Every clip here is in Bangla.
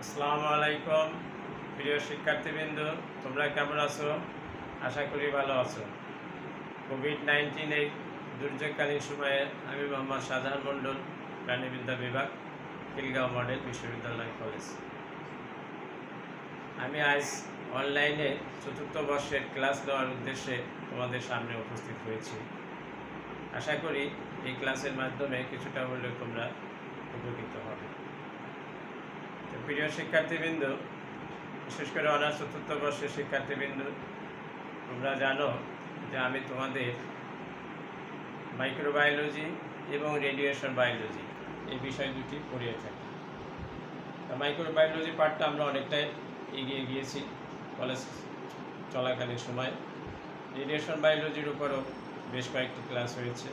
আসসালামু আলাইকুম প্রিয় শিক্ষার্থীবৃন্দ, তোমরা কেমন আছো? আশা করি ভালো আছো। কোভিড-19 এই দুর্যোগকালীন সময়ে আমি মোহাম্মদ শাহজাহান মণ্ডল, প্রাণীবিদ্যা বিভাগ, খিলগাঁও মডেল বিশ্ববিদ্যালয় কলেজ। আমি আজ অনলাইনে চতুর্থ বর্ষের ক্লাস নেওয়ার উদ্দেশ্যে তোমাদের সামনে উপস্থিত হয়েছি। আশা করি এই ক্লাসের মাধ্যমে কিছুটা হলেও তোমরা উপকৃত হবে। প্রিয় শিক্ষার্থীবৃন্দ, বিশেষ করে অনার্স চতুর্থ বর্ষের শিক্ষার্থীবৃন্দ, তোমরা জানো যে আমি তোমাদের মাইক্রোবায়োলজি এবং রেডিয়েশন বায়োলজি এই বিষয় দুটি পড়িয়ে থাকি। মাইক্রোবায়োলজি পার্টটা আমরা অনেকটাই এগিয়ে গিয়েছি কলেজ চলাকালীন সময়। রেডিয়েশন বায়োলজির উপরও বেশ কয়েকটি ক্লাস হয়েছে।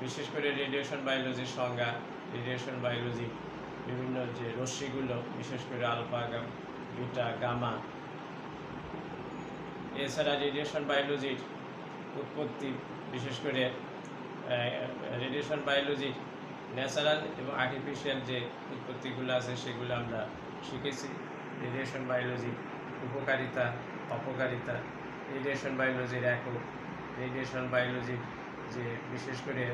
বিশেষ করে রেডিয়েশন বায়োলজির সংজ্ঞা, রেডিয়েশন বায়োলজি বিভিন্ন যে রশ্মিগুলো, বিশেষ করে আলফা, বিটা, গামা, এছাড়া রেডিয়েশন বায়োলজির উৎপত্তি, বিশেষ করে রেডিয়েশন বায়োলজির ন্যাচারাল এবং আর্টিফিশিয়াল যে উৎপত্তিগুলো আছে সেগুলো আমরা শিখেছি। রেডিয়েশন বায়োলজির উপকারিতা, অপকারিতা, রেডিয়েশন বায়োলজির একক, রেডিয়েশন বায়োলজির যে বিশেষ করে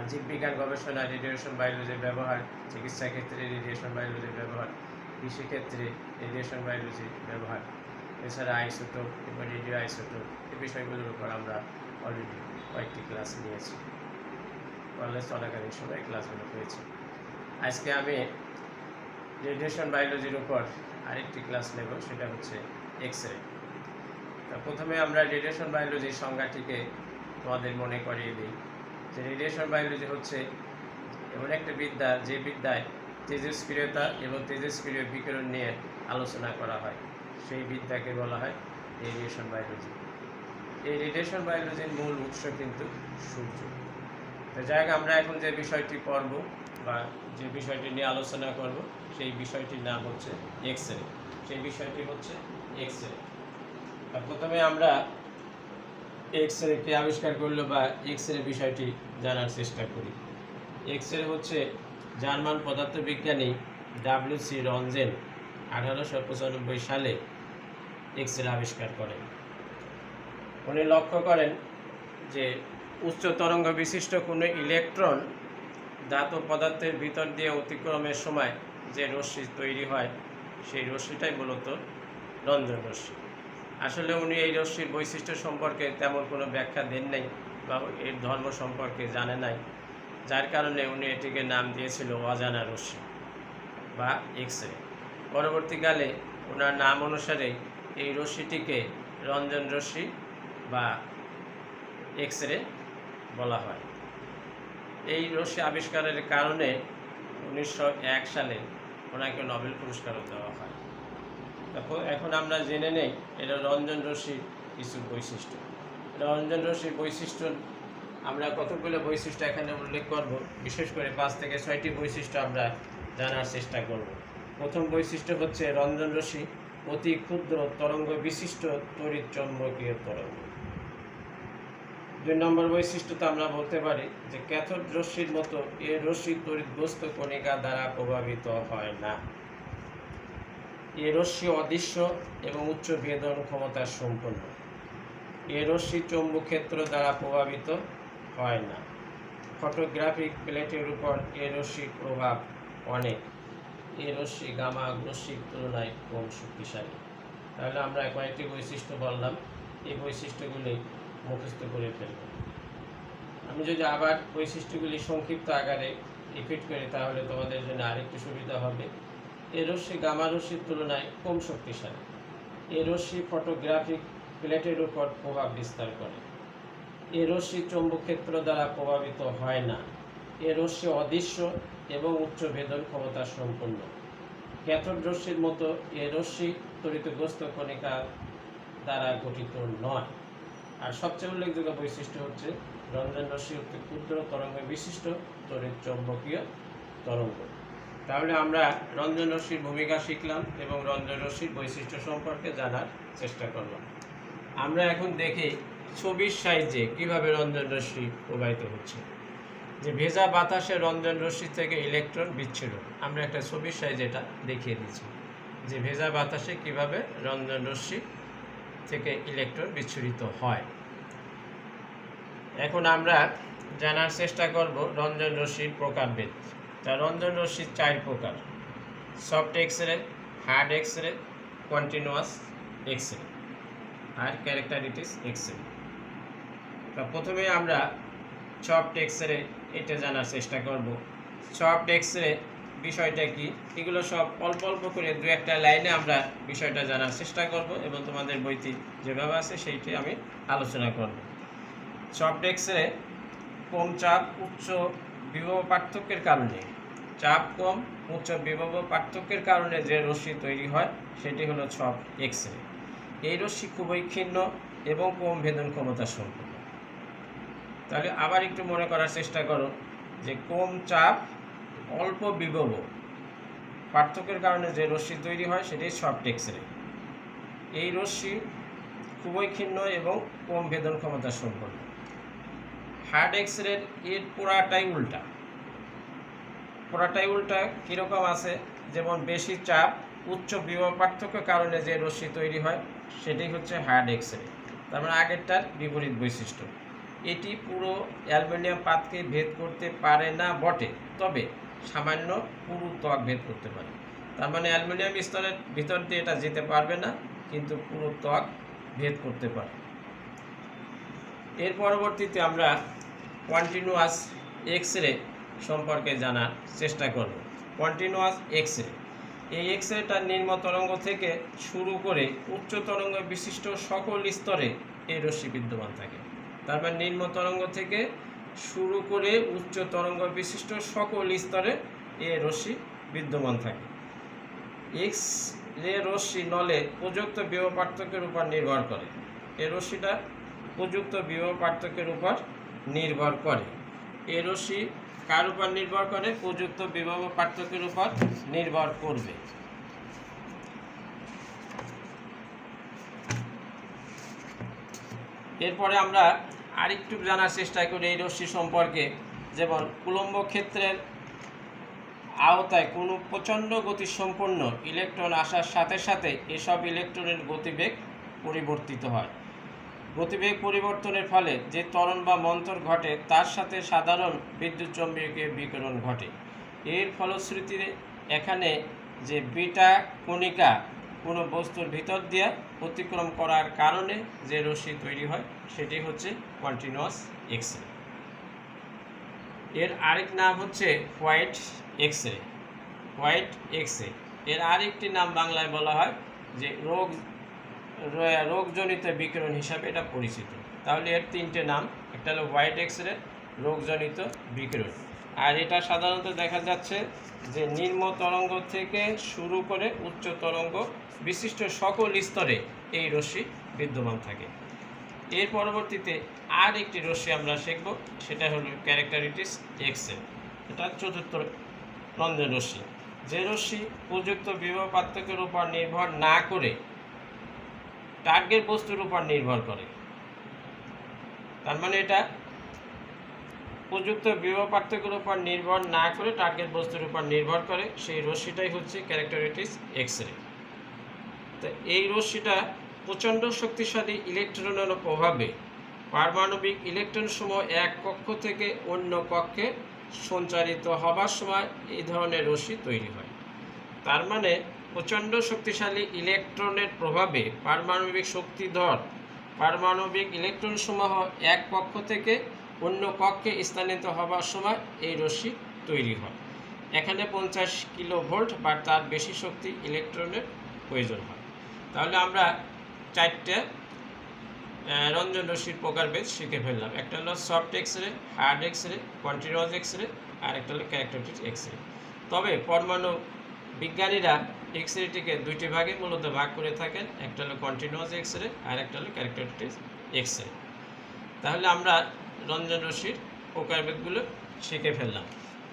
জীববিজ্ঞান গবেষণা রেডিয়েশন বায়োলজির ব্যবহার, চিকিৎসা ক্ষেত্রে রেডিয়েশন বায়োলজির ব্যবহার, কৃষিক্ষেত্রে রেডিয়েশন বায়োলজির ব্যবহার, এছাড়া আইসোটোপ এবং রেডিও আইসোটোপ এই বিষয়গুলোর উপর আমরা অলরেডি কয়েকটি ক্লাস নিয়েছি। কলেজ চলাকালীন সময় ক্লাসগুলো হয়েছে। আজকে আমি রেডিয়েশন বায়োলজির উপর আরেকটি ক্লাস নেব, সেটা হচ্ছে এক্স রে। প্রথমে আমরা রেডিয়েশন বায়োলজির সংজ্ঞাটিকে তোমাদের মনে করিয়ে দিই যে রেডিয়েশন বায়োলজি হচ্ছে এমন একটা বিদ্যা যে বিদ্যায় তেজস্ক্রিয়তা এবং তেজস্ক্রিয় বিকিরণ নিয়ে আলোচনা করা হয়, সেই বিদ্যাকে বলা হয় রেডিয়েশন বায়োলজি। এই রেডিয়েশন বায়োলজির মূল উৎস কিন্তু সূর্য। তো যাই হোক, আমরা এখন যে বিষয়টি পড়ব বা যে বিষয়টি নিয়ে আলোচনা করব সেই বিষয়টির নাম হচ্ছে এক্স রে। সেই বিষয়টি হচ্ছে এক্স রে। প্রথমে আমরা এক্স রে কে আবিষ্কার করলো বা এক্স রে বিষয়টি জানার চেষ্টা করি। এক্স রে হচ্ছে জার্মান পদার্থবিজ্ঞানী ডব্লিউ.সি. রনজেন 1895 সালে এক্স রে আবিষ্কার করেন। উনি লক্ষ্য করেন যে উচ্চ তরঙ্গ বিশিষ্ট কোনো ইলেকট্রন ধাতব পদার্থের ভিতর দিয়ে অতিক্রমের সময় যে রশ্মি তৈরি হয় সেই রশ্মিটাই মূলত রঞ্জন রশ্মি। আসলে উনি এই রশ্মির বৈশিষ্ট্য সম্পর্কে তেমন কোনো ব্যাখ্যা দেন নাই বা এর ধর্ম সম্পর্কে জানে নাই, যার কারণে উনি এটিকে নাম দিয়েছিল অজানা রশ্মি বা এক্স রে। পরবর্তীকালে ওনার নাম অনুসারে এই রশ্মিটিকে রঞ্জন রশ্মি বা এক্স রে বলা হয়। এই রশ্মি আবিষ্কারের কারণে 1901 সালে ওনাকে নোবেল পুরস্কারও দেওয়া হয়। এখন আমরা জেনে নেই এটা রঞ্জন রশ্মির কিছু বৈশিষ্ট্য। রঞ্জন রশ্মির বৈশিষ্ট্য আমরা কতগুলো বৈশিষ্ট্য এখানে উল্লেখ করব, বিশেষ করে 5 থেকে 6টি বৈশিষ্ট্য আমরা জানার চেষ্টা করব। প্রথম বৈশিষ্ট্য হচ্ছে রঞ্জন রশ্মি অতি ক্ষুদ্র তরঙ্গ বিশিষ্ট তড়িৎ চৌম্বকীয় তরঙ্গ। 2 নম্বর বৈশিষ্ট্যতে আমরা বলতে পারি যে ক্যাথোড রশ্মির মতো এই রশ্মি তড়িৎগ্রস্ত কণিকা দ্বারা প্রভাবিত হয় না। এই রশ্মি অদৃশ্য এবং উচ্চ ভেদন ক্ষমতা সম্পন্ন। এই রশ্মি চৌম্বক ক্ষেত্র দ্বারা প্রভাবিত হয় না। ফটোগ্রাফিক প্লেটের উপর এই রশ্মির প্রভাব অনেক। এই রশ্মি গামা রশ্মির তুলনায় কম শক্তিশালী। তাহলে আমরা কয়েকটি বৈশিষ্ট্য বললাম, এই বৈশিষ্ট্যগুলি মুখস্থ করে ফেলব। আমি যদি আবার বৈশিষ্ট্যগুলি সংক্ষিপ্ত আকারে রিপিট করি তাহলে তোমাদের জন্য আরেকটু সুবিধা হবে। এই রশ্মি গামা রশ্মির তুলনায় কম শক্তিশালী। এই রশ্মি ফটোগ্রাফিক প্লেটের উপর প্রভাব বিস্তার করে। এই রশ্মি চৌম্বক ক্ষেত্র দ্বারা প্রভাবিত হয় না। এই রশ্মি অদৃশ্য এবং উচ্চ ভেদন ক্ষমতা সম্পন্ন। ক্যাথোড রশ্মির মতো এই রশ্মি তড়িৎগ্রস্ত কণিকা দ্বারা গঠিত নয়। আর সবচেয়ে উল্লেখযোগ্য বৈশিষ্ট্য হচ্ছে রঞ্জন রশ্মি অতি ক্ষুদ্র তরঙ্গ বিশিষ্ট তড়িৎ চৌম্বকীয় তরঙ্গ। তাহলে আমরা রঞ্জন রশ্মির ভূমিকা শিখলাম এবং রঞ্জন রশ্মির বৈশিষ্ট্য সম্পর্কে জানার চেষ্টা করলাম। আমরা এখন দেখি ছবির সাহায্যে কীভাবে রঞ্জন রশ্মি প্রবাহিত হচ্ছে। যে ভেজা বাতাসে রঞ্জন রশ্মি থেকে ইলেকট্রন বিচ্ছুরণ। আমরা একটা ছবির সাহায্যে এটা দেখিয়ে দিচ্ছি যে ভেজা বাতাসে কিভাবে রঞ্জন রশ্মি থেকে ইলেকট্রন বিচ্ছুরিত হয়। এখন আমরা জানার চেষ্টা করব রঞ্জন রশ্মির প্রকারভেদ। তা রঞ্জন রশ্মি 4 প্রকার: soft X-ray, hard X-ray, continuous X-ray আর ক্যারেক্টারিটিস এক্স-রে। তা প্রথমে আমরা সফট এক্স-রে এটা জানার চেষ্টা করব। সফট এক্স-রে বিষয়টা কি, এগুলো সব অল্প অল্প করে দু একটা লাইনে আমরা বিষয়টা জানার চেষ্টা করব এবং তোমাদের বইতে যেভাবে আছে সেইটি আমি আলোচনা করব। সফট এক্স-রে কম চাপ উচ্চ বিভব পার্থক্যের কারণে, চাপ কম উচ্চ বিভব পার্থক্যের কারণে যে রশ্মি তৈরি হয় সেটি হলো সফট এক্স-রে। এই রশ্মি খুবই ক্ষীণ এবং কম ভেদন ক্ষমতা সম্পন্ন। তাহলে আবার একটু মনে করার চেষ্টা করো যে কম চাপ অল্প বিভব পার্থক্যের কারণে যে রশ্মি তৈরি হয় সেটি সফট এক্স-রে। এই রশ্মি খুবই ক্ষীণ এবং কম ভেদন ক্ষমতা সম্পন্ন। হার্ড এক্স-রে এর পুরাটাই উল্টা। কীরকম আছে, যেমন বেশি চাপ উচ্চ বিভব পার্থক্যের কারণে যে রশ্মি তৈরি হয় সেটি হচ্ছে হার্ড এক্স-রে। তার মানে আগেরটার বিপরীত বৈশিষ্ট্য। এটি পুরো অ্যালুমিনিয়াম পাতকে ভেদ করতে পারে না বটে, তবে সামান্য পুরু ত্বক ভেদ করতে পারে। তার মানে অ্যালুমিনিয়াম স্তরের ভিতর দিয়ে এটা যেতে পারবে না, কিন্তু পুরো ত্বক ভেদ করতে পারে। এর পরবর্তীতে আমরা কন্টিনিউয়াস এক্স-রে সম্পর্কে জানার চেষ্টা করব। কন্টিনিউয়াস এক্স-রে, এই এক্স-রেটা নিম্ন তরঙ্গ থেকে শুরু করে উচ্চ তরঙ্গ বিশিষ্ট সকল স্তরে এই রশ্মি বিদ্যমান থাকে। তার মানে নিম্ন তরঙ্গ থেকে শুরু করে উচ্চ তরঙ্গ বিশিষ্ট সকল স্তরে এই রশ্মি বিদ্যমান থাকে। এক্স-রে রশ্মি নলে প্রযুক্ত বিভব পার্থক্যের উপর নির্ভর করে। এই রশ্মিটা প্রযুক্ত বিভব পার্থক্যের উপর নির্ভর করে। এই রশ্মি কার উপর নির্ভর করে? প্রযুক্ত বিভব পার্থক্যের উপর নির্ভর করবে। এরপরে আমরা আরেকটু জানার চেষ্টা করি এই রশ্মি সম্পর্কে। যেমন কুলম্ব ক্ষেত্রের আওতায় কোনো প্রচণ্ড গতিসম্পন্ন ইলেকট্রন আসার সাথে সাথে এসব ইলেকট্রনের গতিবেগ পরিবর্তিত হয়। গতিবেগ পরিবর্তনের ফলে যে ত্বরণ বা মন্তর ঘটে তার সাথে সাধারণ বিদ্যুৎ চৌম্বকীয় বিকিরণ ঘটে। এর ফলশ্রুতিতে এখানে যে বিটা কণিকা কোনো বস্তুর ভিতর দিয়ে অতিক্রম করার কারণে যে রশ্মি তৈরি হয় সেটি হচ্ছে কন্টিনিউয়াস এক্স-রে। এর আরেক নাম হচ্ছে হোয়াইট এক্স-রে। এর আরেকটি নাম বাংলায় বলা হয় যে রোগজনিত বিকিরণ হিসাবে এটা পরিচিত। তাহলে এর 3টে নাম, একটা হলো হোয়াইট এক্স-রে, রোগজনিত বিকিরণ। আর এটা সাধারণত দেখা যাচ্ছে যে নিম্ন তরঙ্গ থেকে শুরু করে উচ্চ তরঙ্গ বিশিষ্ট সকল স্তরে এই রশ্মি বিদ্যমান থাকে। এর পরবর্তীতে আর একটি রশ্মি আমরা শিখব, সেটা হলো ক্যারেক্টারিটিস এক্স-রে। এটা চতুর্থ রঞ্জন রশ্মি, যে রশ্মি প্রযুক্ত বিভব পার্থক্যের উপর নির্ভর না করে টার্গেট বস্তুর উপর নির্ভর করে। তার মানে এটা প্রযুক্ত বিভব পার্থক্যের উপর নির্ভর না করে টার্গেট বস্তুর উপর নির্ভর করে, সেই রশ্মিটাই হচ্ছে ক্যারেক্টারিটিস এক্স-রে। তো এই রশ্মিটা প্রচণ্ড শক্তিশালী ইলেকট্রনের প্রভাবে পারমাণবিক ইলেকট্রন সমূহ এক কক্ষ থেকে অন্য কক্ষে সঞ্চারিত হবার সময় এই ধরনের রশ্মি তৈরি হয়। তার মানে প্রচণ্ড শক্তিশালী ইলেকট্রনের প্রভাবে পারমাণবিক ইলেকট্রন সমূহ এক কক্ষ থেকে অন্য কক্ষে স্থানান্তরিত হবার সময় এই রশ্মি তৈরি হয়। এখানে 50 কিলোভোল্ট বা তার বেশি শক্তি ইলেকট্রনের প্রয়োজন হয়। তাহলে আমরা 4টে রঞ্জন রশ্মির প্রকারভেদ শিখে ফেললাম। একটা হলো soft X-ray, hard X-ray, continuous X-ray, আর একটা হলো ক্যারেক্টারিটিস এক্স-রে। তবে পরমাণু বিজ্ঞানীরা এক্স-রেটিকে 2টি ভাগে মূলত ভাগ করে থাকেন, একটা হলো কন্টিনিউয়াস এক্স-রে আর একটা হলো ক্যারেক্টারিটিস এক্স-রে। তাহলে আমরা রঞ্জন রশ্মির প্রকারভেদগুলো শিখে ফেললাম।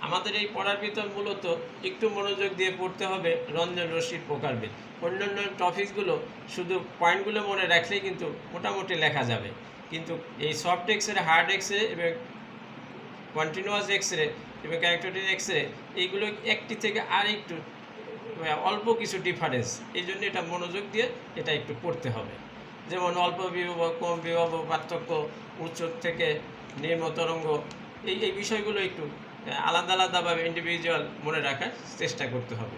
আমাদের এই পড়ার ভিতর মূলত একটু মনোযোগ দিয়ে পড়তে হবে রঞ্জন রশ্মির প্রকারভেদ। অন্যান্য টপিকসগুলো শুধু পয়েন্টগুলো মনে রাখলেই কিন্তু মোটামুটি লেখা যাবে, কিন্তু এই সফট এক্স-রে, হার্ড এক্স-রে এবং কন্টিনিউয়াস এক্স রে এবং ক্যারেক্টারিস্টিক এক্স রে এইগুলো একটি থেকে আর একটু অল্প কিছু ডিফারেন্স, এই জন্য এটা মনোযোগ দিয়ে এটা একটু পড়তে হবে। যেমন অল্প বিভব, কম বিভব, পার্থক্য, উচ্চ থেকে নিম্ন তরঙ্গ, এই বিষয়গুলো একটু আলাদা আলাদাভাবে ইন্ডিভিজুয়াল মনে রাখার চেষ্টা করতে হবে।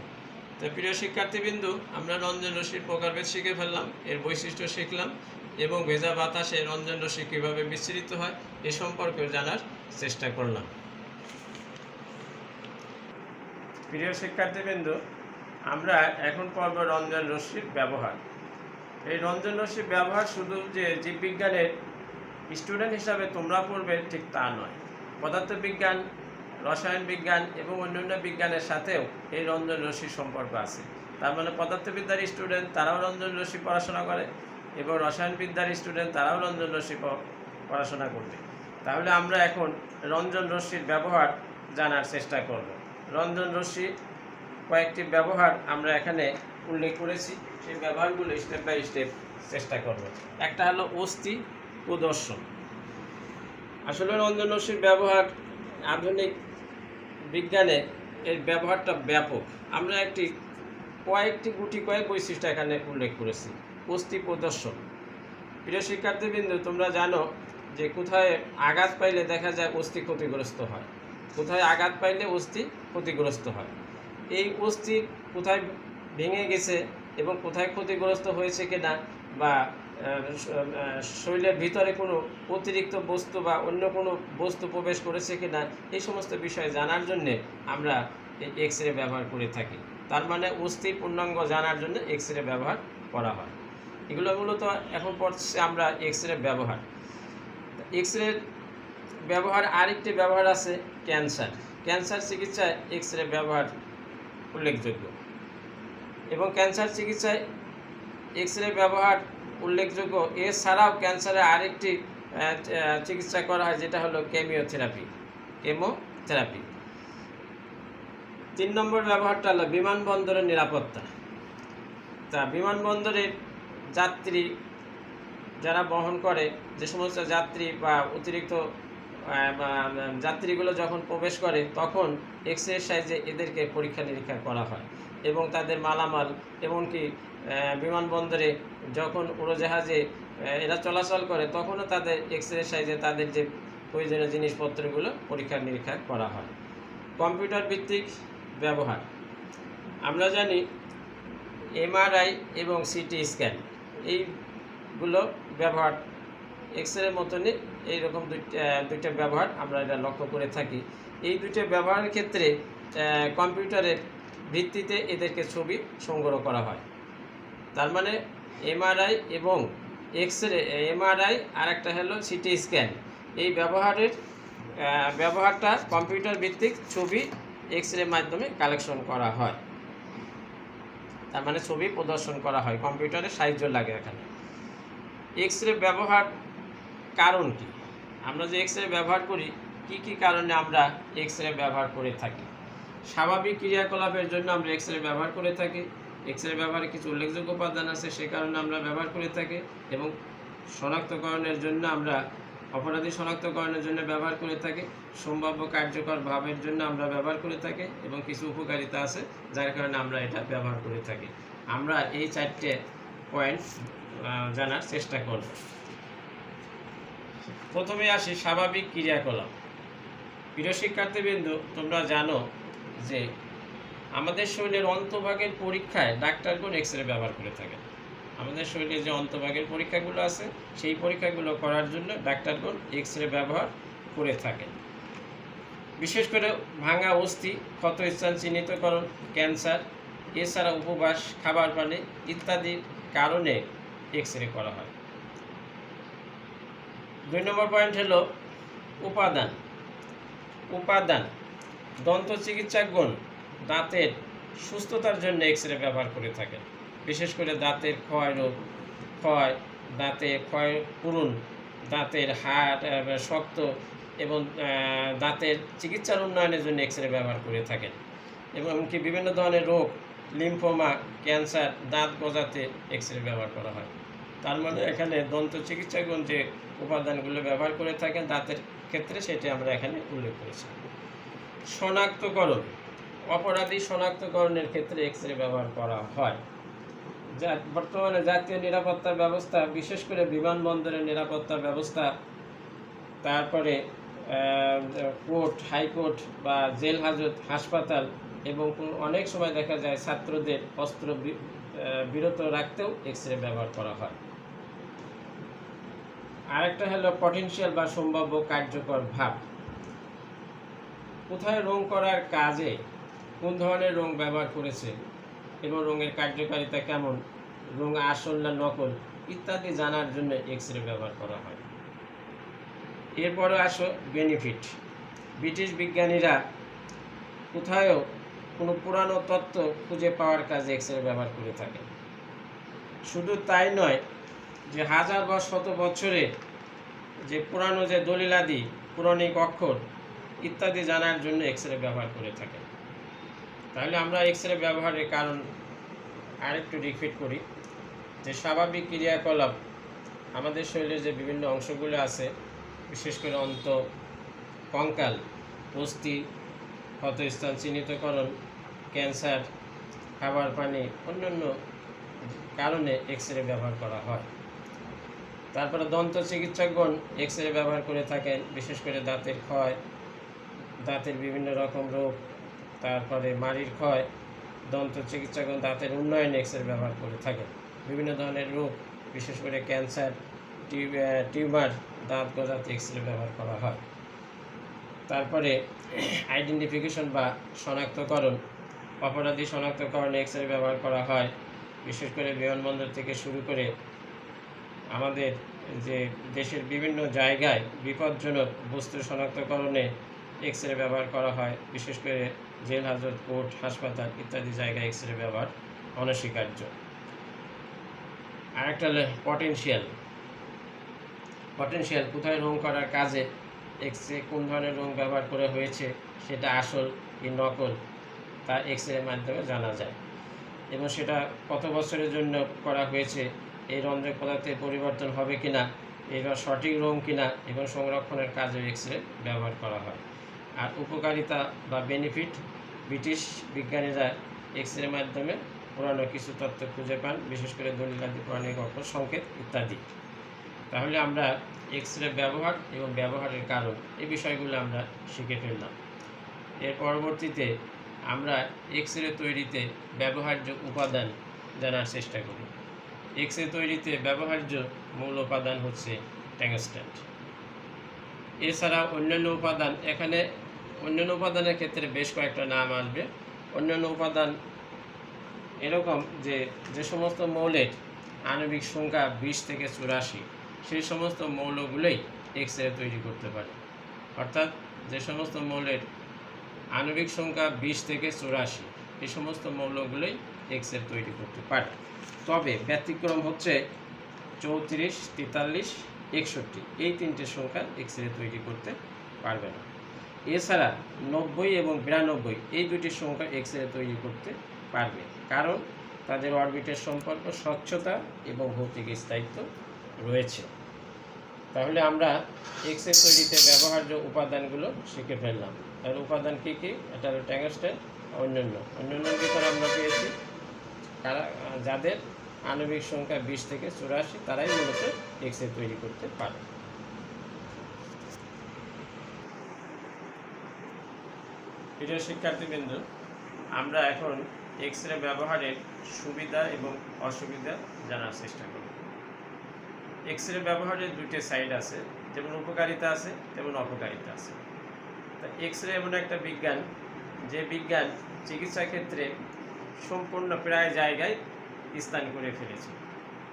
তো প্রিয় শিক্ষার্থীবৃন্দু, আমরা রঞ্জন রশ্মির প্রকারভেদ শিখে ফেললাম, এর বৈশিষ্ট্য শিখলাম এবং ভেজা বাতাসে রঞ্জন রশ্মি কীভাবে বিস্তৃত হয় এ সম্পর্কেও জানার চেষ্টা করলাম। প্রিয় শিক্ষার্থীবৃন্দু, আমরা এখন পড়ব রঞ্জন রশ্মির ব্যবহার। এই রঞ্জন রশ্মির ব্যবহার শুধু যে জীববিজ্ঞানের স্টুডেন্ট হিসাবে তোমরা পড়বে ঠিক তা নয়, পদার্থবিজ্ঞান, রসায়ন বিজ্ঞান এবং অন্যান্য বিজ্ঞানের সাথেও এই রঞ্জন রশ্মির সম্পর্ক আছে। তার মানে পদার্থবিদ্যার স্টুডেন্ট তারাও রঞ্জন রশ্মি পড়াশোনা করে এবং রসায়নবিদ্যার স্টুডেন্ট তারাও রঞ্জন রশ্মি পড়াশোনা করবে। তাহলে আমরা এখন রঞ্জন রশ্মির ব্যবহার জানার চেষ্টা করব। রঞ্জন রশ্মি কয়েকটি ব্যবহার আমরা এখানে উল্লেখ করেছি, সেই ব্যবহারগুলো স্টেপ বাই স্টেপ চেষ্টা করব। একটা হলো অস্থি প্রদর্শন। আসলে রঞ্জন রশ্মির ব্যবহার আধুনিক বিজ্ঞানে এর ব্যবহারটা ব্যাপক। আমরা কয়েকটি বৈশিষ্ট্য এখানে উল্লেখ করেছি। অস্থি প্রদর্শন, প্রিয় শিক্ষার্থীবৃন্দ, তোমরা জানো যে কোথায় আঘাত পাইলে দেখা যায় অস্থি ক্ষতিগ্রস্ত হয়, কোথায় আঘাত পাইলে অস্থি ক্ষতিগ্রস্ত হয়। এই অস্থি কোথায় ভেঙে গেছে এবং কোথায় ক্ষতিগ্রস্ত হয়েছে কিনা, বা শরীরের ভিতরে কোনো অতিরিক্ত বস্তু বা অন্য কোনো বস্তু প্রবেশ করেছে কিনা, এই সমস্ত বিষয় জানার জন্যে আমরা এক্স রে ব্যবহার করে থাকি। তার মানে অস্থির পূর্ণাঙ্গ জানার জন্য এক্স রে ব্যবহার করা হয়। এগুলো মূলত এখন পড়ছে আমরা এক্স রে ব্যবহার। এক্স রে ব্যবহার আরেকটি ব্যবহার আছে ক্যান্সার। ক্যান্সার চিকিৎসায় এক্স রে ব্যবহার উল্লেখযোগ্য এবং ক্যান্সার চিকিৎসায় এক্স রে ব্যবহার উল্লেখযোগ্য। এছাড়াও ক্যান্সারের আরেকটি চিকিৎসা করা হয়, যেটা হলো কেমোথেরাপি। 3 নম্বর ব্যবহারটা হলো বিমানবন্দরের নিরাপত্তা। তা বিমানবন্দরের যাত্রী যারা বহন করে, যে সমস্ত যাত্রী বা অতিরিক্ত যাত্রীগুলো যখন প্রবেশ করে তখন এক্স রে সাহায্যে এদেরকে পরীক্ষা নিরীক্ষা করা হয় এবং তাদের মালামাল, এমনকি বিমানবন্দরে যখন উড়োজাহাজে এরা চলাচল করে তখনও তাদের এক্স রে সাহায্যে তাদের যে প্রয়োজনীয় জিনিসপত্রগুলো পরীক্ষা নিরীক্ষা করা হয়। কম্পিউটার ভিত্তিক ব্যবহার, আমরা জানি এমআরআই এবং সিটি স্ক্যান এইগুলো ব্যবহার এক্স রে মতনই এইরকম দুইটা ব্যবহার আমরা এটা লক্ষ্য করে থাকি। এই দুইটা ব্যবহারের ক্ষেত্রে কম্পিউটারের ভিত্তিতে এদেরকে ছবি সংগ্রহ করা হয়। তার মানে এমআরআই এবং এক্স রে, এমআরআই আর একটা হলো সিটি স্ক্যান, এই ব্যবহারটা কম্পিউটার ভিত্তিক ছবি এক্স রে মাধ্যমে কালেকশন করা হয়। তার মানে ছবি প্রদর্শন করা হয়, কম্পিউটারের সাহায্য লাগে এখানে। এক্স রে ব্যবহার কারণ কি? আমরা যে এক্স রে ব্যবহার করি, কি কি কারণে আমরা এক্স রে ব্যবহার করে থাকি? স্বাভাবিক ক্রিয়াকলাপের জন্য আমরা এক্স রে ব্যবহার করে থাকি। এক্স রে ব্যবহারে কিছু উল্লেখযোগ্য উপাদান আছে, সে কারণে আমরা ব্যবহার করে থাকি। এবং শনাক্তকরণের জন্য আমরা অপরাধী শনাক্তকরণের জন্য ব্যবহার করে থাকি। সম্ভাব্য কার্যকর ভাবের জন্য আমরা ব্যবহার করে থাকি এবং কিছু উপকারিতা আছে যার কারণে আমরা এটা ব্যবহার করে থাকি। আমরা এই 4টে পয়েন্ট জানার চেষ্টা করব। প্রথমে আসি স্বাভাবিক ক্রিয়াকলাপ। প্রিয় শিক্ষার্থীবৃন্দ, তোমরা জানো যে আমাদের শরীরের অন্তভাগের পরীক্ষায় ডাক্তারগণ এক্স রে ব্যবহার করে থাকেন। আমাদের শরীরে যে অন্তভাগের পরীক্ষাগুলো আছে সেই পরীক্ষাগুলো করার জন্য ডাক্তারগণ এক্স রে ব্যবহার করে থাকেন। বিশেষ করে ভাঙা অস্থি, ক্ষতস্থান চিহ্নিতকরণ, ক্যান্সার, এছাড়া উপবাস, খাবার পানি ইত্যাদির কারণে এক্স রে করা হয়। 2 নম্বর পয়েন্ট হলো উপাদান। দন্ত চিকিৎসকগণ দাঁতের সুস্থতার জন্য এক্স রে ব্যবহার করে থাকেন। বিশেষ করে দাঁতের ক্ষয়, দাঁতের ক্ষয় পূরণ, দাঁতের হাড় শক্ত এবং দাঁতের চিকিৎসার উন্নয়নের জন্য এক্স রে ব্যবহার করে থাকেন। এবং এমনকি বিভিন্ন ধরনের রোগ, লিম্ফোমা, ক্যান্সার, দাঁত গজাতে এক্স রে ব্যবহার করা হয়। তার মানে এখানে দন্ত চিকিৎসকগণ যে উপাদানগুলো ব্যবহার করে থাকেন দাঁতের ক্ষেত্রে সেটা আমরা এখানে উল্লেখ করেছি। শনাক্তকরণ, অপরাধী শনাক্তকরণের ক্ষেত্রে এক্স রে ব্যবহার করা হয়। যা বর্তমানে জাতীয় নিরাপত্তার ব্যবস্থা, বিশেষ করে বিমানবন্দরের নিরাপত্তার ব্যবস্থা, তারপরে কোর্ট, হাইকোর্ট বা জেল হাজত, হাসপাতাল এবং অনেক সময় দেখা যায় ছাত্রদের অস্ত্র বিরত রাখতেও এক্স রে ব্যবহার করা হয়। আরেকটা হলো পটেনশিয়াল বা সম্ভাব্য কার্যকর ভাব। কোথায় রং করার কাজে কোন ধরনের রং ব্যবহার করেছে এবং রঙের কার্যকারিতা কেমন, রং আসল না নকল ইত্যাদি জানার জন্য এক্স রে ব্যবহার করা হয়। এরপরে আসো বেনিফিট। ব্রিটিশ বিজ্ঞানীরা কোথায়ও কোনো পুরানো তত্ত্ব খুঁজে পাওয়ার কাজে এক্স রে ব্যবহার করে থাকে। শুধু তাই নয়, যে হাজার বা শত বছরে যে পুরানো যে দলিলাদি, পৌরাণিক অক্ষর ইত্যাদি জানার জন্য এক্স রে ব্যবহার করে থাকে। তাহলে আমরা এক্স রে ব্যবহারের কারণ আরেকটু রিপিট করি, যে স্বাভাবিক ক্রিয়াকলাপ, আমাদের শরীরের যে বিভিন্ন অংশগুলো আছে, বিশেষ করে অন্ত, কঙ্কাল, অস্থি, ক্ষতস্থান চিহ্নিতকরণ, ক্যান্সার, খাবার পানি, অন্যান্য কারণে এক্স রে ব্যবহার করা হয়। তারপরে দন্ত চিকিৎসকগণ এক্স রে ব্যবহার করে থাকেন, বিশেষ করে দাঁতের ক্ষয়, দাঁতের বিভিন্ন রকম রোগ, তারপরে মাড়ির ক্ষয়, দন্ত চিকিৎসকগণ দাঁতের উন্নয়নে এক্স রে ব্যবহার করে থাকেন। বিভিন্ন ধরনের রোগ, বিশেষ করে ক্যান্সার, টিউমার, দাঁত গজাতে এক্স রে ব্যবহার করা হয়। তারপরে আইডেন্টিফিকেশন বা শনাক্তকরণ, অপরাধী শনাক্তকরণে এক্স রে ব্যবহার করা হয়। বিশেষ করে বিমানবন্দর থেকে শুরু করে আমাদের যে দেশের বিভিন্ন জায়গায় বিপজ্জনক বস্তু শনাক্তকরণে এক্স রে ব্যবহার করা হয়। বিশেষ করে জেল হাজত, কোর্ট, হাসপাতাল ইত্যাদি জায়গায় এক্স রে ব্যবহার অনস্বীকার্য। আরেকটা হলো পটেনশিয়াল। পটেনশিয়াল, কোথায় রং করার কাজে এক্স রে কোন ধরনের রং ব্যবহার করা হয়েছে, সেটা আসল কি নকল তা এক্স রের মাধ্যমে জানা যায়, এবং সেটা কত বছরের জন্য করা হয়েছে, এই রঞ্জক পদার্থের পরিবর্তন হবে কিনা, এবার সঠিক রং কিনা, এবং সংরক্ষণের কাজে এক্স রে ব্যবহার করা হয়। আর উপকারিতা বা বেনিফিট, ব্রিটিশ বিজ্ঞানীরা এক্স রের মাধ্যমে পুরানো কিছু তথ্য খুঁজে পান, বিশেষ করে দলিলাদি, পৌরাণিক অক্ষর, সংকেত ইত্যাদি। তাহলে আমরা এক্স রে ব্যবহার এবং ব্যবহারের কারণ এই বিষয়গুলো আমরা শিখে ফেললাম। এর পরবর্তীতে আমরা এক্স রে তৈরিতে ব্যবহার্য উপাদান জানার চেষ্টা করি। এক্স রে তৈরিতে ব্যবহার্য মূল উপাদান হচ্ছে ট্যাংস্টেন। এছাড়া অন্যান্য উপাদান, এখানে অন্যান্য উপাদানের ক্ষেত্রে বেশ কয়েকটা নাম আসবে। অন্যান্য উপাদান এরকম যে সমস্ত মৌলের আণবিক সংখ্যা 20 থেকে 84, সেই সমস্ত মৌলগুলোই এক্স রে তৈরি করতে পারে। অর্থাৎ যে সমস্ত মৌলের আণবিক সংখ্যা 20 থেকে 84, এই সমস্ত মৌলগুলোই এক্স রে তৈরি করতে পারে। তবে ব্যতিক্রম হচ্ছে 34, 43, 61, এই তিনটে সংখ্যা এক্স রে তৈরি করতে পারবে না। এছাড়া 90 এবং 92 এই দুটি সংখ্যা এক্স রে তৈরি করতে পারবে, কারণ তাদের অরবিটের সম্পর্ক, স্বচ্ছতা এবং ভৌতিক স্থায়িত্ব রয়েছে। তাহলে আমরা এক্স রে তৈরিতে ব্যবহার্য উপাদানগুলো শিখে ফেললাম। তার উপাদান কী কী? এটা হলো ট্যাংস্টেন, অন্যান্যের ভিতরে আমরা পেয়েছি যাদের আণবিক সংখ্যা 20 থেকে 84, তারাই মূলত এক্স রে তৈরি করতে পারে। প্রিয় শিক্ষার্থীবৃন্দ, আমরা এখন এক্স রে ব্যবহারের সুবিধা এবং অসুবিধা জানার চেষ্টা করব। এক্স রে ব্যবহারের দুইটি সাইড আছে, যেমন উপকারিতা আছে তেমন অপকারিতা আছে। তা এক্স রে এমন একটা বিজ্ঞান, যে বিজ্ঞান চিকিৎসা ক্ষেত্রে সম্পূর্ণ প্রায় জায়গায় স্থান করে ফেলেছে।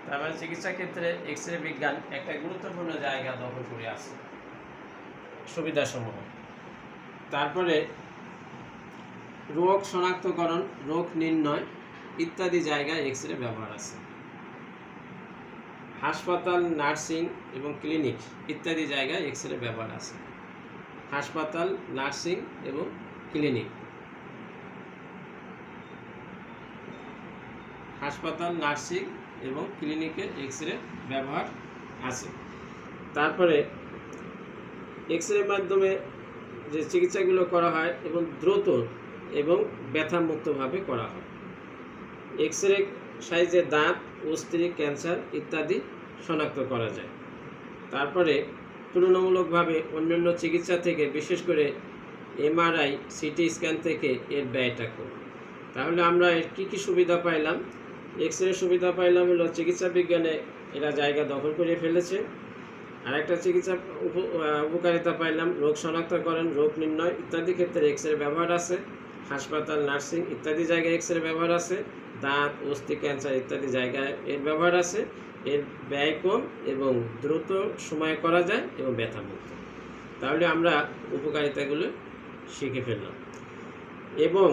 তার মানে চিকিৎসা ক্ষেত্রে এক্স রে বিজ্ঞান একটা গুরুত্বপূর্ণ জায়গা দখল করে আছে। সুবিধাসমূহ, তারপরে রোগ শনাক্তকরণ, রোগ নির্ণয় ইত্যাদি জায়গায় এক্স রে ব্যবহার আছে। হাসপাতাল, নার্সিং এবং ক্লিনিক ইত্যাদি জায়গায় এক্স রে ব্যবহার আছে। হাসপাতাল, নার্সিং এবং ক্লিনিক, হাসপাতাল, নার্সিং এবং ক্লিনিকে এক্স রে ব্যবহার আছে। তারপরে এক্স রে মাধ্যমে যে চিকিৎসাগুলো করা হয় এবং দ্রুত এবং ব্যথামুক্তভাবে করা হয়। এক্স রে সাহায্যে দাঁত, অস্থি, ক্যান্সার ইত্যাদি শনাক্ত করা যায়। তারপরে তুলনামূলকভাবে অন্যান্য চিকিৎসা থেকে, বিশেষ করে এমআরআই, সিটি স্ক্যান থেকে এর ব্যয়টা কম। তাহলে আমরা এর কী কী সুবিধা পাইলাম? এক্স রে সুবিধা পাইলাম হলো চিকিৎসা বিজ্ঞানে এরা জায়গা দখল করে ফেলেছে। আরেকটা চিকিৎসা উপকারিতা পাইলাম, রোগ শনাক্তকরণ, রোগ নির্ণয় ইত্যাদি ক্ষেত্রে এক্স রে ব্যবহার আছে। হাসপাতাল, নার্সিং ইত্যাদি জায়গায় এক্স রে ব্যবহার আছে। দাঁত, অস্থি, ক্যান্সার ইত্যাদি জায়গায় এর ব্যবহার আছে। এর ব্যয় কম এবং দ্রুত সময়ে করা যায় এবং ব্যথামুক্ত। তাহলে আমরা উপকারিতাগুলো শিখে ফেললাম। এবং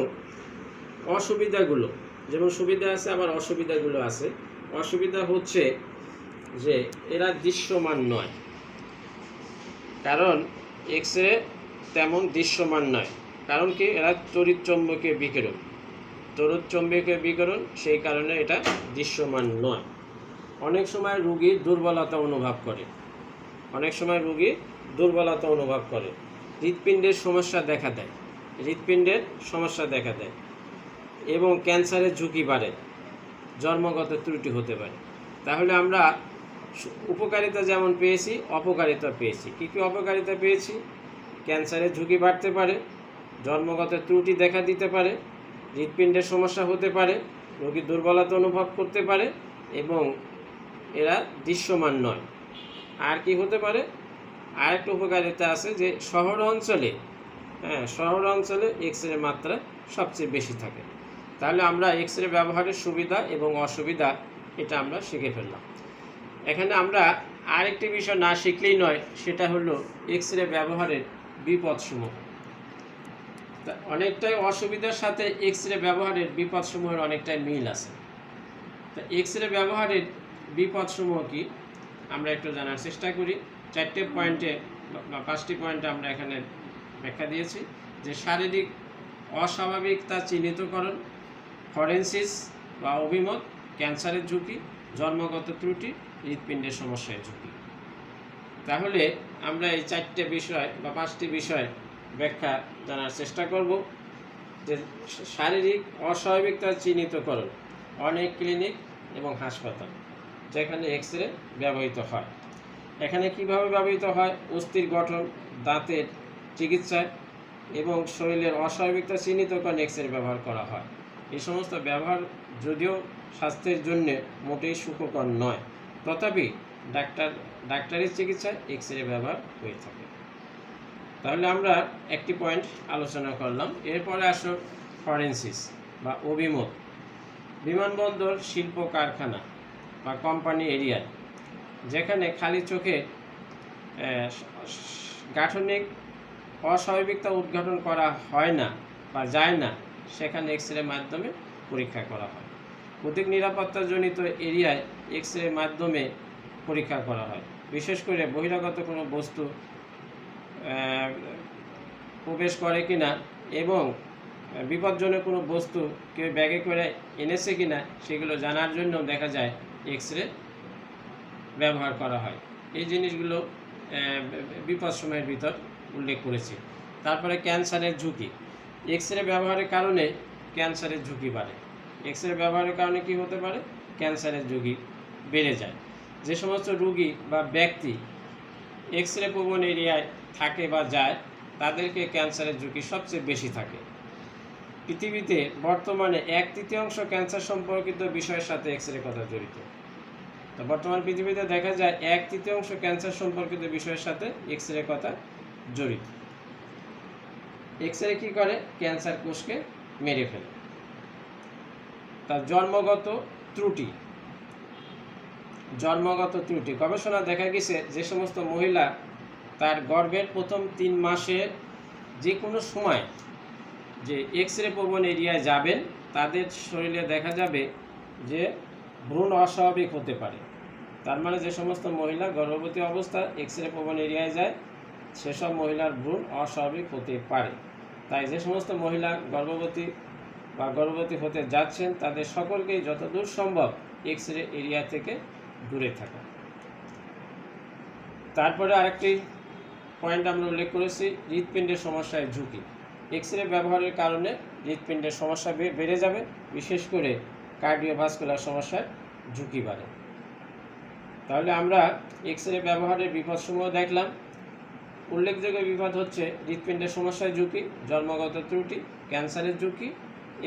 অসুবিধাগুলো, যেমন সুবিধা আছে আবার অসুবিধাগুলো আছে। অসুবিধা হচ্ছে যে এরা দৃশ্যমান নয়, কারণ এক্স রে তেমন দৃশ্যমান নয়। কারণ কি? এরা তড়িৎচুম্বকীয় বিকিরণ, সেই কারণে এটা দৃশ্যমান নয়। অনেক সময় রোগী দুর্বলতা অনুভব করে, হৃৎপিণ্ডের সমস্যা দেখা দেয় এবং ক্যান্সারের ঝুঁকি বাড়ে, জন্মগত ত্রুটি হতে পারে। তাহলে আমরা উপকারিতা যেমন পেয়েছি, অপকারিতা পেয়েছি। কী কী অপকারিতা পেয়েছি? ক্যান্সারের ঝুঁকি বাড়তে পারে, জন্মগত ত্রুটি দেখা দিতে পারে, হৃৎপিণ্ডের সমস্যা হতে পারে, রোগী দুর্বলতা অনুভব করতে পারে এবং এরা দৃশ্যমান নয়। আর কি হতে পারে? আরেকটা উপকারিতা আছে যে শহর অঞ্চলে এক্স রে মাত্রা সবচেয়ে বেশি থাকে। তাহলে আমরা এক্স রে ব্যবহারের সুবিধা এবং অসুবিধা এটা আমরা শিখে ফেললাম। এখানে আমরা আরেকটি বিষয় না শিখলেই নয়, সেটা হলো এক্স রে ব্যবহারের বিপদসমূহ। অনেকটাই অসুবিধার সাথে এক্স রে ব্যবহারের বিপদসমূহের অনেকটাই মিল আছে। তা এক্স রে ব্যবহারের বিপদসমূহ কি আমরা একটু জানার চেষ্টা করি। 4টে পয়েন্টে বা 5টি পয়েন্টে আমরা এখানে ব্যাখ্যা দিয়েছি। যে শারীরিক অস্বাভাবিকতা চিহ্নিতকরণ, ফরেনসিস বা অভিমত, ক্যান্সারের ঝুঁকি, জন্মগত ত্রুটি, হৃৎপিণ্ডের সমস্যার ঝুঁকি। তাহলে আমরা এই 4টে বিষয় বা 5টি বিষয় ব্যাখ্যা জানার চেষ্টা করব। যে শারীরিক অস্বাভাবিকতা চিহ্নিতকরণ, অনেক ক্লিনিক এবং হাসপাতাল যেখানে এক্স রে ব্যবহৃত হয়। এখানে কিভাবে ব্যবহৃত হয়? অস্থির গঠন, দাঁতের চিকিৎসায় এবং শরীরের অস্বাভাবিকতা চিহ্নিতকরণ এক্স রে ব্যবহার করা হয়। এই সমস্ত ব্যবহার যদিও স্বাস্থ্যের জন্য মোটেই সুখকর নয়, তথাপি ডাক্তারের চিকিৎসায় এক্স রে ব্যবহার হয়ে থাকে। তাহলে আমরা একটি পয়েন্ট আলোচনা করলাম। এরপরে আসো ফরেনসিস বা অভিমত। বিমানবন্দর, শিল্প কারখানা বা কোম্পানি এরিয়ায় যেখানে খালি চোখে গাঠনিক অস্বাভাবিকতা উদ্ঘাটন করা হয় না বা যায় না, সেখানে এক্স রে মাধ্যমে পরীক্ষা করা হয়। অধিক নিরাপত্তাজনিত এরিয়ায় এক্স রে মাধ্যমে পরীক্ষা করা হয়। বিশেষ করে বহিরাগত কোনো বস্তু প্রবেশ করে কিনা এবং বিপজ্জনক কোনো বস্তু কেউ ব্যাগে করে এনেছে কিনা সেগুলো জানার জন্য দেখা যায় এক্স রে ব্যবহার করা হয়। এই জিনিসগুলো বিপদ সময়ের ভিতর উল্লেখ করেছি। তারপরে ক্যান্সারের ঝুঁকি। এক্স রে ব্যবহারের কারণে ক্যান্সারের ঝুঁকি বাড়ে। এক্স রে ব্যবহারের কারণে কি হতে পারে? ক্যান্সারের ঝুঁকি বেড়ে যায়। যে সমস্ত রোগী বা ব্যক্তি এক্স রে প্রবণ এরিয়ায় থাকে বা যায়, তাদেরকে ক্যান্সারের ঝুঁকি সবচেয়ে বেশি থাকে। পৃথিবীতে বর্তমানে 1/3 ক্যান্সার সম্পর্কিত বিষয়ের সাথে এক্স রে কথা জড়িত। তো বর্তমান পৃথিবীতে দেখা যায় 1/3 ক্যান্সার সম্পর্কিত বিষয়ের সাথে এক্স রে কথা জড়িত। এক্স রে কী করে? ক্যান্সার কোষকে মেরে ফেলে। তার জন্মগত ত্রুটি। গবেষণা দেখা গেছে যে সমস্ত মহিলা তার গর্ভের প্রথম 3 মাসে যে কোনো সময় যে এক্স রে প্রবণ এরিয়ায় যাবেন, তাদের শরীরে দেখা যাবে যে ভ্রূণ অস্বাভাবিক হতে পারে। তার মানে যে সমস্ত মহিলা গর্ভবতী অবস্থা এক্স রে প্রবণ এরিয়ায় যায়, সেসব মহিলার ভ্রূণ অস্বাভাবিক হতে পারে। তাই যে সমস্ত মহিলা গর্ভবতী হতে যাচ্ছেন, তাদের সকলকেই যতদূর সম্ভব এক্স রে এরিয়া থেকে দূরে থাকা। তারপরে আরেকটি পয়েন্ট আমরা উল্লেখ করেছি হৃৎপিণ্ডের সমস্যায় ঝুঁকি। এক্স রে ব্যবহারের কারণে হৃৎপিণ্ডের সমস্যা বেড়ে যাবে, বিশেষ করে কার্ডিওভাস্কুলার সমস্যার ঝুঁকি বাড়ে। তাহলে আমরা এক্স রে ব্যবহারের বিপদসমূহ দেখলাম। উল্লেখযোগ্য বিপদ হচ্ছে হৃৎপিণ্ডের সমস্যার ঝুঁকি, জন্মগত ত্রুটি, ক্যান্সারের ঝুঁকি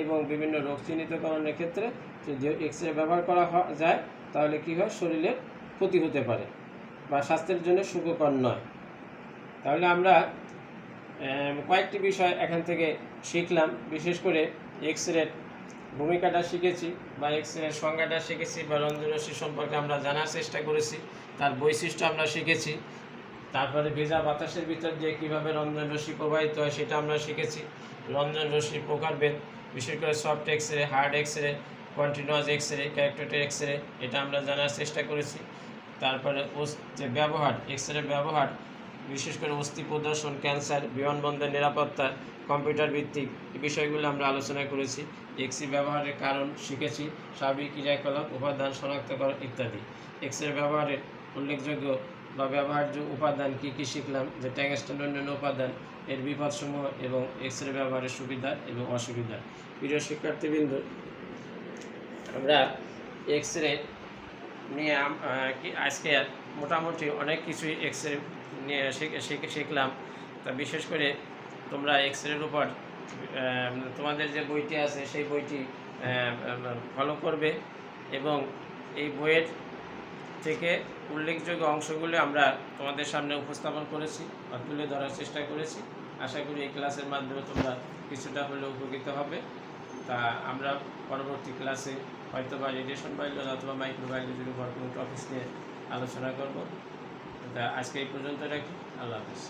এবং বিভিন্ন রোগ চিহ্নিতকরণের ক্ষেত্রে যদি এক্স রে ব্যবহার করা যায় তাহলে কী হয়, শরীরের ক্ষতি হতে পারে বা স্বাস্থ্যের জন্য সুখকর নয়। তাহলে আমরা কয়েকটি বিষয় এখান থেকে শিখলাম, বিশেষ করে এক্স রের ভূমিকাটা শিখেছি বা এক্স রের সংজ্ঞাটা শিখেছি বা রঞ্জনরশ্মি সম্পর্কে আমরা জানার চেষ্টা করেছি, তার বৈশিষ্ট্য আমরা শিখেছি। তারপরে ভেজা বাতাসের ভিতর দিয়ে কীভাবে রঞ্জনরশ্মি প্রবাহিত হয় সেটা আমরা শিখেছি। রঞ্জনরশ্মির প্রকারভেদ, বিশেষ করে soft X ray, hard X ray, continuous X ray, ক্যারেক্টারের এক্স রে, এটা আমরা জানার চেষ্টা করেছি। তারপরে যে ব্যবহার, এক্স রে ব্যবহার, বিশেষ করে অস্থি প্রদর্শন, ক্যান্সার, বিমানবন্দর নিরাপত্তা, কম্পিউটার ভিত্তিক এই বিষয়গুলো আমরা আলোচনা করেছি। এক্স রে ব্যবহারের কারণ শিখেছি, স্বাভাবিক ক্রিয়াকলাপ, উপাদান শনাক্তকরণ ইত্যাদি। এক্স রে ব্যবহারের উল্লেখযোগ্য বা ব্যবহার্য উপাদান কী কী শিখলাম, যে ট্যাংস্টেন অন্যান্য উপাদান, এর বিপদসমূহ এবং এক্স রে ব্যবহারের সুবিধা এবং অসুবিধা। প্রিয় শিক্ষার্থীবৃন্দ, আমরা এক্স রে নিয়ে আজকে মোটামুটি অনেক কিছুই এক্স রে নিয়ে শিখলাম। তা বিশেষ করে তোমরা এক্স রের উপর তোমাদের যে বইটি আছে সেই বইটি ফলো করবে এবং এই বইয়ের থেকে উল্লেখযোগ্য অংশগুলো আমরা তোমাদের সামনে উপস্থাপন করেছি বা তুলে ধরার চেষ্টা করেছি। আশা করি এই ক্লাসের মাধ্যমে তোমরা কিছুটা হলেও উপকৃত হবে। তা আমরা পরবর্তী ক্লাসে হয়তো বা রেডিয়েশন বায়োলজি অথবা মাইক্রোবায়োলজির উপর কোনো টপিক নিয়ে আলোচনা করব। তা আজকে এই পর্যন্ত রাখি। আল্লাহ হাফিজ।